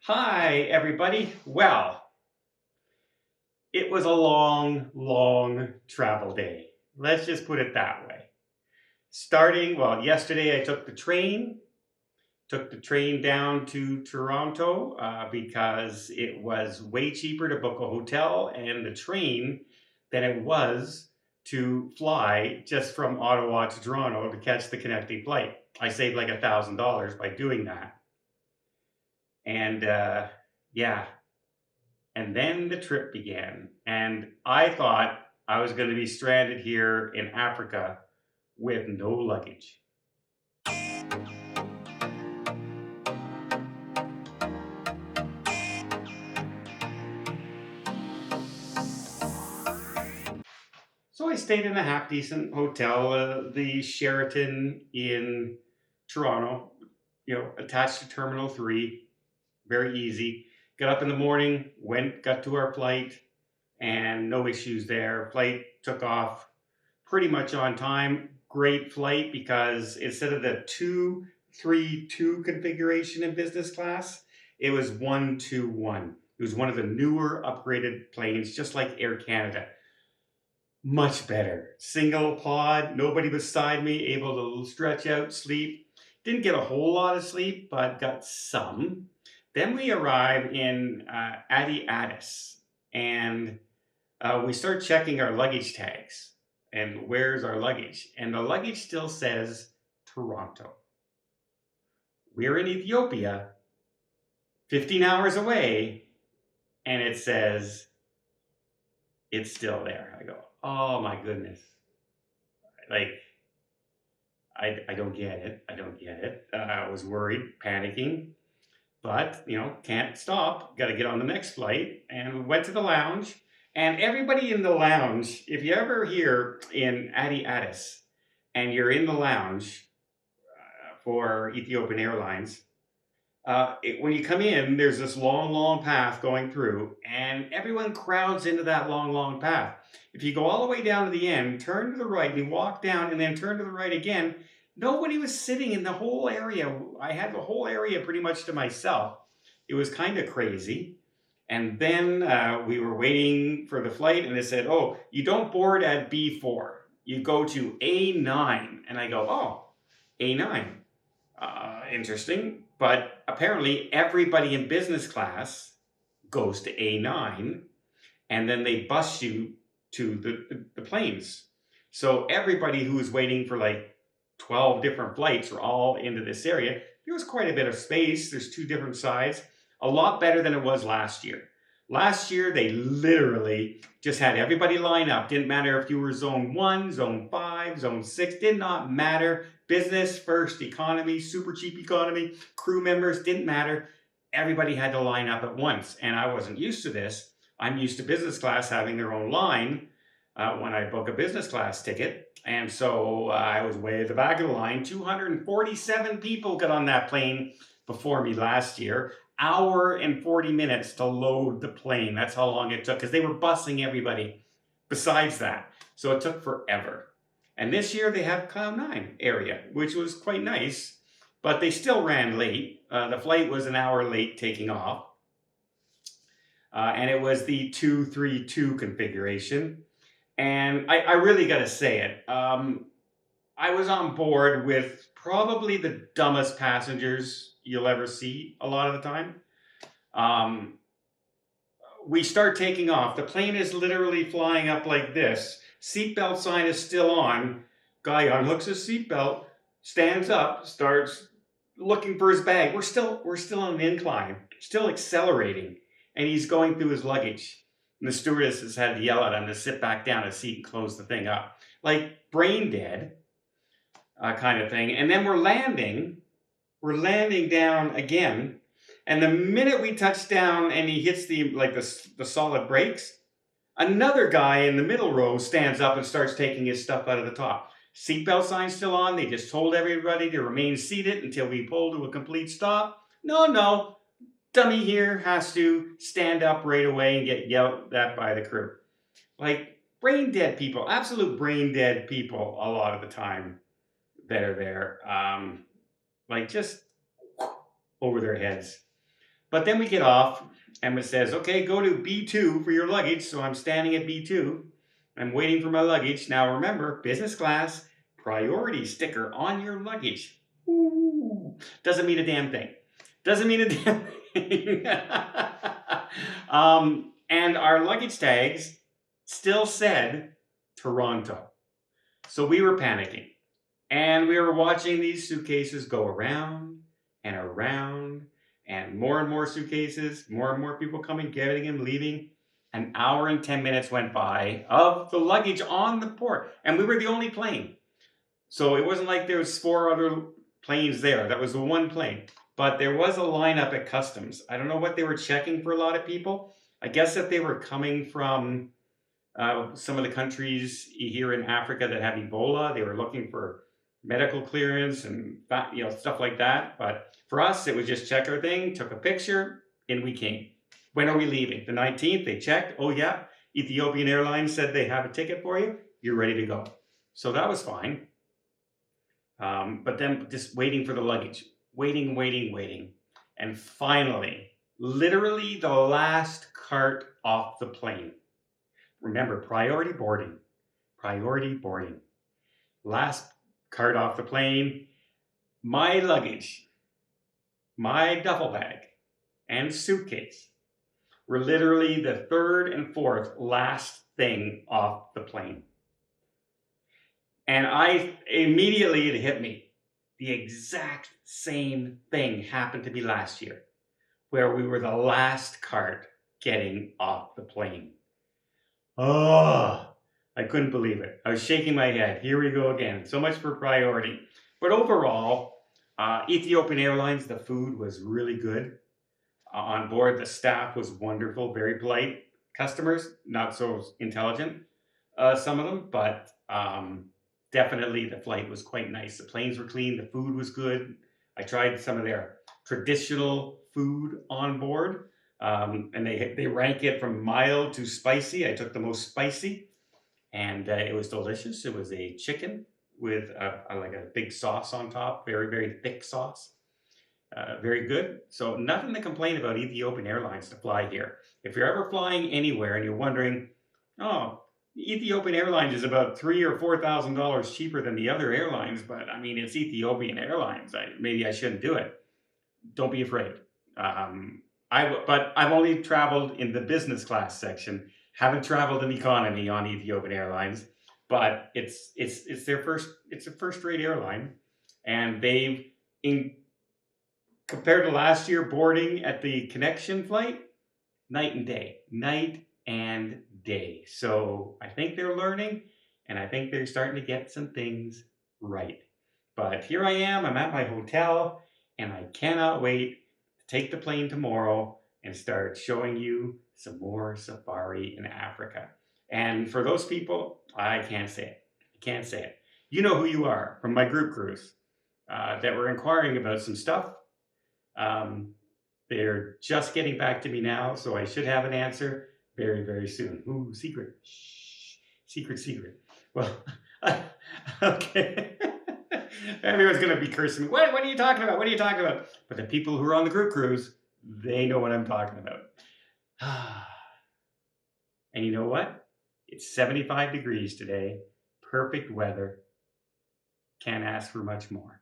Hi, everybody. Well, it was a long, long travel day. Let's just put it that way. Yesterday I took the train down to Toronto because it was way cheaper to book a hotel and the train than it was to fly just from Ottawa to Toronto to catch the connecting flight. I saved like $1,000 by doing that. And yeah, And then the trip began, and I thought I was going to be stranded here in Africa with no luggage. So I stayed in a half decent hotel, the Sheraton in Toronto, attached to Terminal 3, very easy. Got up in the morning, got to our flight, and no issues there. Flight took off pretty much on time. Great flight because instead of the 2-3-2 configuration in business class, it was 1-2-1. It was one of the newer upgraded planes, just like Air Canada. Much better. Single pod, nobody beside me, able to stretch out, sleep. Didn't get a whole lot of sleep, but got some. Then we arrive in Addis, and we start checking our luggage tags. And where's our luggage? And the luggage still says Toronto. We're in Ethiopia, 15 hours away, and it says it's still there. I go, oh my goodness. Like, I don't get it. I don't get it. I was worried, panicking, but, can't stop. Got to get on the next flight. And we went to the lounge. And everybody in the lounge, if you ever here in Addis and you're in the lounge for Ethiopian Airlines, when you come in, there's this long, long path going through, and everyone crowds into that long, long path. If you go all the way down to the end, turn to the right, and you walk down, and then turn to the right again, nobody was sitting in the whole area. I had the whole area pretty much to myself. It was kind of crazy. And then we were waiting for the flight, and it said, oh, you don't board at B4. You go to A9. And I go, oh, A9. Interesting. But apparently everybody in business class goes to A9, and then they bus you to the planes. So everybody who was waiting for like 12 different flights are all into this area. There was quite a bit of space. There's two different sides. A lot better than it was last year. Last year, they literally just had everybody line up. Didn't matter if you were zone 1, zone 5, zone 6. Did not matter. Business, first, economy, super cheap economy, crew members, didn't matter. Everybody had to line up at once. And I wasn't used to this. I'm used to business class having their own line when I book a business class ticket. And so I was way at the back of the line. 247 people got on that plane before me last year. Hour and 40 minutes to load the plane. That's how long it took, because they were busing everybody besides that. So it took forever. And this year they have Cloud 9 area, which was quite nice, but they still ran late. The flight was an hour late taking off. And it was the 2-3-2 configuration. And I really got to say it. I was on board with probably the dumbest passengers you'll ever see a lot of the time. We start taking off. The plane is literally flying up like this. Seatbelt sign is still on. Guy unhooks his seatbelt, stands up, starts looking for his bag. We're still on an incline, still accelerating, and he's going through his luggage. And the stewardesses had to yell at him to sit back down his seat and close the thing up. Like brain dead kind of thing. And then we're landing down again, and the minute we touch down and he hits the solid brakes, another guy in the middle row stands up and starts taking his stuff out of the top. Seatbelt sign still on. They just told everybody to remain seated until we pull to a complete stop. No, dummy here has to stand up right away and get yelled at by the crew. Like brain dead people, absolute brain dead people a lot of the time that are there. Like just over their heads. But then we get off, and it says, okay, go to B2 for your luggage. So I'm standing at B2. I'm waiting for my luggage. Now remember, business class, priority sticker on your luggage. Ooh, doesn't mean a damn thing. Doesn't mean a damn thing. And our luggage tags still said Toronto. So we were panicking. And we were watching these suitcases go around and around, and more suitcases, more and more people coming, getting them, leaving. An hour and 10 minutes went by of the luggage on the port, and we were the only plane. So it wasn't like there was 4 other planes there. That was the one plane. But there was a lineup at customs. I don't know what they were checking for a lot of people. I guess if they were coming from some of the countries here in Africa that have Ebola, they were looking for medical clearance and stuff like that. But for us, it was just check our thing, took a picture, in we came. When are we leaving? The 19th, they checked. Oh yeah, Ethiopian Airlines said they have a ticket for you. You're ready to go. So that was fine. But then just waiting for the luggage. Waiting. And finally, literally the last cart off the plane. Remember, priority boarding. Last cart off the plane. My luggage, my duffel bag, and suitcase were literally the 3rd and 4th last thing off the plane. And immediately it hit me. The exact same thing happened to me last year, where we were the last cart getting off the plane. Oh, I couldn't believe it. I was shaking my head. Here we go again. So much for priority. But overall, Ethiopian Airlines, the food was really good. On board, the staff was wonderful, very polite. Customers, not so intelligent, some of them, but definitely the flight was quite nice. The planes were clean, the food was good. I tried some of their traditional food on board, and they rank it from mild to spicy. I took the most spicy, and it was delicious. It was a chicken with like a big sauce on top, very thick sauce. Very good. So nothing to complain about Ethiopian Airlines to fly here. If you're ever flying anywhere and you're wondering, oh, Ethiopian Airlines is about $3,000 or $4,000 cheaper than the other airlines, but I mean, it's Ethiopian Airlines. Maybe I shouldn't do it. Don't be afraid. But I've only traveled in the business class section. Haven't traveled in economy on Ethiopian Airlines, but it's a first-rate airline, and they've compared to last year boarding at the connection flight, night and day. So I think they're learning, and I think they're starting to get some things right. But here I am, I'm at my hotel, and I cannot wait to take the plane tomorrow and start showing you some more safari in Africa. And for those people, I can't say it. You know who you are from my group cruise that were inquiring about some stuff. They're just getting back to me now, so I should have an answer very soon. Ooh, secret. Shh. Secret. Well, okay. Everyone's going to be cursing me. What are you talking about? But the people who are on the group cruise, they know what I'm talking about. And you know what? It's 75 degrees today. Perfect weather. Can't ask for much more.